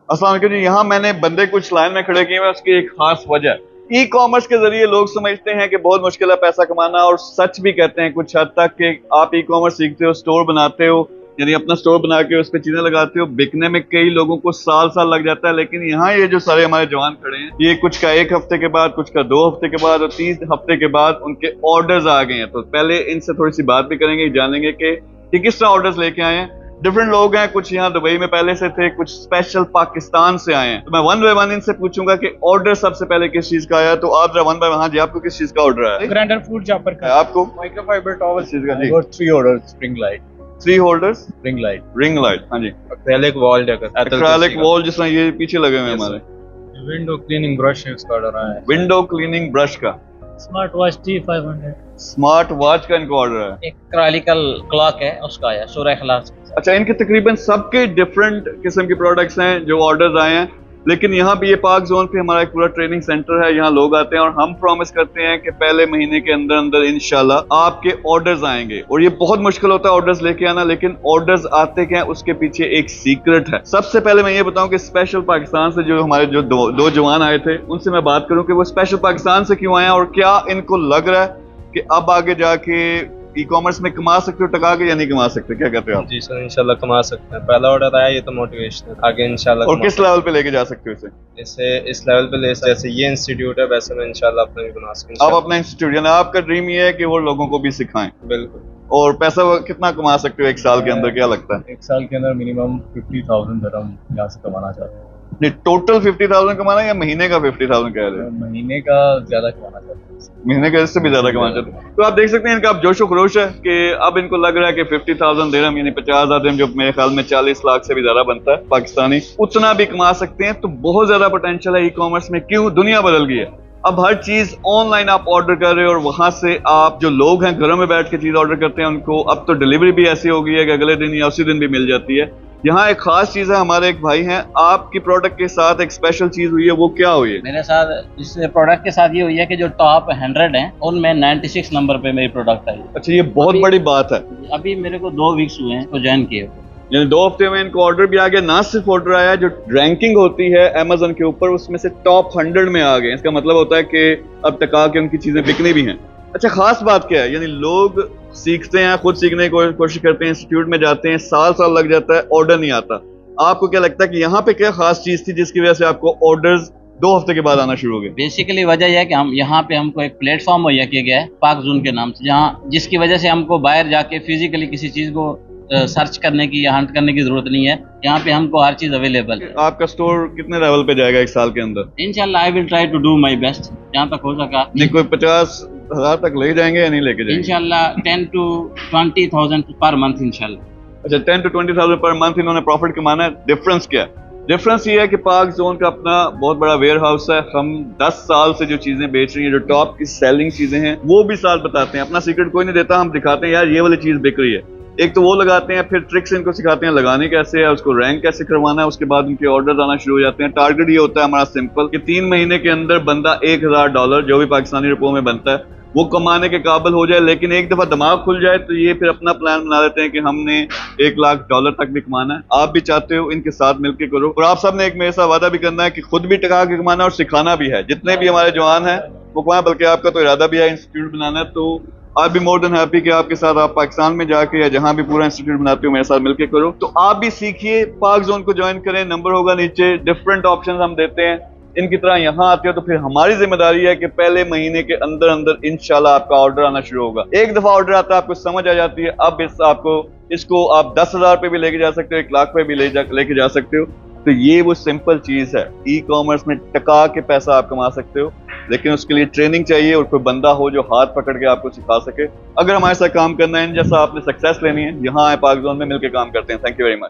अस्सलाम वालेकुम जी। यहाँ मैंने बंदे कुछ लाइन में खड़े किए हैं, उसकी एक खास वजह है। ई कॉमर्स के जरिए लोग समझते हैं कि बहुत मुश्किल है पैसा कमाना, और सच भी कहते हैं कुछ हद तक कि आप ई कॉमर्स सीखते हो, स्टोर बनाते हो, यानी अपना स्टोर बना के उस पर चीजें लगाते हो, बिकने में कई लोगों को साल साल लग जाता है। लेकिन यहाँ ये जो सारे हमारे जवान खड़े हैं, ये कुछ का 1 हफ्ते के बाद, कुछ का 2 हफ्ते के बाद और 30 हफ्ते के बाद उनके ऑर्डर्स आ गए हैं। तो पहले इनसे थोड़ी सी बात भी करेंगे, जानेंगे कि किस तरह ऑर्डर्स लेके आए हैं। डिफरेंट लोग हैं, कुछ यहाँ दुबई में पहले से थे, कुछ स्पेशल पाकिस्तान से आए हैं। तो मैं वन बाय वन इनसे पूछूंगा कि ऑर्डर सबसे पहले किस चीज का आया। तो आप जरा वन बाय वन, हाँ जी, आपको किस चीज का ऑर्डर आया? ग्राइंडर फूड जॉपर का। आपको माइक्रोफाइबर टॉवल किस चीज का? जी, 3 order spring light 3 holders ring light ring light. हाँ जी, एक्रेलिक वॉल जगह एक्रेलिक वॉल, जिस तरह ये पीछे लगे हुए हैं हमारे। विंडो क्लीनिंग ब्रश इसका ऑर्डर आया है। विंडो क्लीनिंग ब्रश का, smart watch T500। Smart watch का इनको ऑर्डर है। एक क्रॉनिकल क्लॉक है, उसका आया सूरह इखलास। अच्छा, इनके तकरीबन सबके डिफरेंट किस्म के प्रोडक्ट्स हैं जो ऑर्डर्स आए हैं। लेकिन यहाँ भी ये पाक जोन पे हमारा एक पूरा ट्रेनिंग सेंटर है, यहाँ लोग आते हैं और हम प्रॉमिस करते हैं कि पहले महीने के अंदर अंदर इंशाल्लाह आपके ऑर्डर्स आएंगे। और ये बहुत मुश्किल होता है ऑर्डर्स लेके आना, लेकिन ऑर्डर्स आते क्या है उसके पीछे एक सीक्रेट है। सबसे पहले मैं ये बताऊं कि स्पेशल पाकिस्तान से जो हमारे जो दो जवान आए थे, उनसे मैं बात करूं कि वो स्पेशल पाकिस्तान से क्यों आए हैं और क्या इनको लग रहा है कि अब आगे जाके ई कॉमर्स में कमा सकते हो टका के या नहीं कमा सकते। क्या कहते हो आप? जी सर, इंशाल्लाह कमा सकते हैं। पहला ऑर्डर आया, ये तो मोटिवेशन है, आगे इंशाल्लाह। और किस लेवल पे लेके जा सकते हो इसे? इसे इस लेवल पे ले, जैसे ये इंस्टीट्यूट है वैसे मैं इंशाल्लाह अपना भी बना सकूं। आप अपना इंस्टीट्यूट, यानी आपका ड्रीम ये है कि वो लोगों को भी सिखाएं। बिल्कुल। और पैसा कितना कमा सकते हो एक साल के अंदर, क्या लगता है? एक साल के अंदर मिनिमम 50,000 दिरहम यहाँ से कमाना चाहते हैं। नहीं, टोटल 50,000 कमाना या महीने का 50,000 कह रहे हैं? महीने का ज्यादा कमाना चाहते हैं। महीने का इससे भी ज्यादा कमाना चाहते हैं। तो आप देख सकते हैं इनका अब जोशो खरोश है कि अब इनको लग रहा है कि 50,000 दिरहम यानी 50,000 दिरहम, जो मेरे ख्याल में 40 लाख से भी ज्यादा बनता है पाकिस्तानी, उतना भी कमा सकते हैं। तो बहुत ज्यादा पोटेंशियल है ई कॉमर्स में। क्यों? दुनिया बदल गई है। अब हर चीज ऑनलाइन आप ऑर्डर कर रहे हो और वहां से आप जो लोग हैं घरों में बैठ के चीज ऑर्डर करते हैं, उनको अब तो डिलीवरी भी ऐसी हो गई है कि अगले दिन या उसी दिन भी मिल जाती है। यहाँ एक खास चीज है, हमारे एक भाई हैं, आपकी प्रोडक्ट के साथ एक स्पेशल चीज हुई है, वो क्या हुई है? मेरे साथ इस प्रोडक्ट के साथ ये हुई है कि जो टॉप 100 हैं उनमें 96 नंबर पे मेरी प्रोडक्ट आई। अच्छा, ये बहुत बड़ी बात है। अभी मेरे को 2 वीक्स हुए हैं तो ज्वाइन किए हुए। यानी 2 हफ्ते में इनको ऑर्डर भी आ गया। ना सिर्फ ऑर्डर आया, जो रैंकिंग होती है अमेज़न के ऊपर उसमें से टॉप 100 में आ गए। इसका मतलब होता है कि अब तक आके उनकी चीजें बिकनी भी हैं। अच्छा, खास बात क्या है? यानी लोग सीखते हैं, खुद सीखने की कोशिश करते हैं, इंस्टीट्यूट में जाते हैं, साल साल लग जाता है, ऑर्डर नहीं आता। आपको क्या लगता है कि यहाँ पे क्या खास चीज थी जिसकी वजह से आपको ऑर्डर्स 2 हफ्ते के बाद आना शुरू हो गए? बेसिकली वजह यह है कि हम यहाँ पे हमको एक प्लेटफॉर्म मुहैया किया गया है पाक जोन के नाम से, जहाँ जिसकी वजह से हमको बाहर जाके फिजिकली किसी चीज को सर्च करने की या हंट करने की जरूरत नहीं है। यहाँ पे हमको हर चीज अवेलेबल है। आपका स्टोर कितने लेवल पे जाएगा एक साल के अंदर? इंशाल्लाह I will try to do my best, जहाँ तक हो सका। नहीं, कोई 50,000 तक ले जाएंगे या नहीं लेके जाएंगे? इंशाल्लाह 10 to 20,000 पर मंथ इंशाल्लाह। अच्छा, 10 to 20,000 पर मंथ इन्होंने प्रॉफिट कमाना है। डिफरेंस क्या है? डिफरेंस ये है कि पाक जोन का अपना बहुत बड़ा वेयर हाउस है। हम 10 साल से जो चीजें बेच रही हैं, जो टॉप की सेलिंग चीजें हैं, वो भी साथ बताते हैं। अपना सीक्रेट कोई नहीं देता, हम दिखाते हैं यार ये वाली चीज बिक रही है। एक तो वो लगाते हैं, फिर ट्रिक्स इनको सिखाते हैं लगाने कैसे है, उसको रैंक कैसे करवाना है, उसके बाद उनके ऑर्डर आना शुरू हो जाते हैं। टारगेट ये होता है हमारा सिंपल कि 3 महीने के अंदर बंदा $1,000 जो भी पाकिस्तानी रुपयों में बनता है वो कमाने के काबिल हो जाए। लेकिन एक दफा दिमाग खुल जाए तो ये फिर अपना प्लान बना लेते हैं कि हमने $1,00,000 तक भी कमाना है। आप भी चाहते हो, इनके साथ मिलकर करो। और आप सब ने एक मेरे साथ वादा भी करना है कि खुद भी टका के कमाना और सिखाना भी है। जितने भी हमारे जवान हैं वो कमाएं, बल्कि आपका तो इरादा भी है इंस्टीट्यूट बनाना है। तो आप भी मोर देन हैप्पी कि आपके साथ आप पाकिस्तान में जाके या जहां भी पूरा इंस्टीट्यूट बनाते हो मेरे साथ मिलके करो। तो आप भी सीखिए, पाक जोन को ज्वाइन करें, नंबर होगा नीचे। डिफरेंट ऑप्शंस हम देते हैं। इनकी तरह यहाँ आते हो तो फिर हमारी जिम्मेदारी है कि पहले महीने के अंदर अंदर इंशाल्लाह आपका ऑर्डर आना शुरू होगा। एक दफा ऑर्डर आता है, आपको समझ आ जाती है, अब इसको आप 10,000 पे भी लेके जा सकते हो, 1,00,000 पे भी लेके जा सकते हो। तो ये वो सिंपल चीज है। ई कॉमर्स में टका के पैसा आप कमा सकते हो, लेकिन उसके लिए ट्रेनिंग चाहिए और कोई बंदा हो जो हाथ पकड़ के आपको सिखा सके। अगर हमारे साथ काम करना है, जैसा आपने सक्सेस लेनी है, यहाँ आए, पाक जोन में मिलकर काम करते हैं। Thank you very much.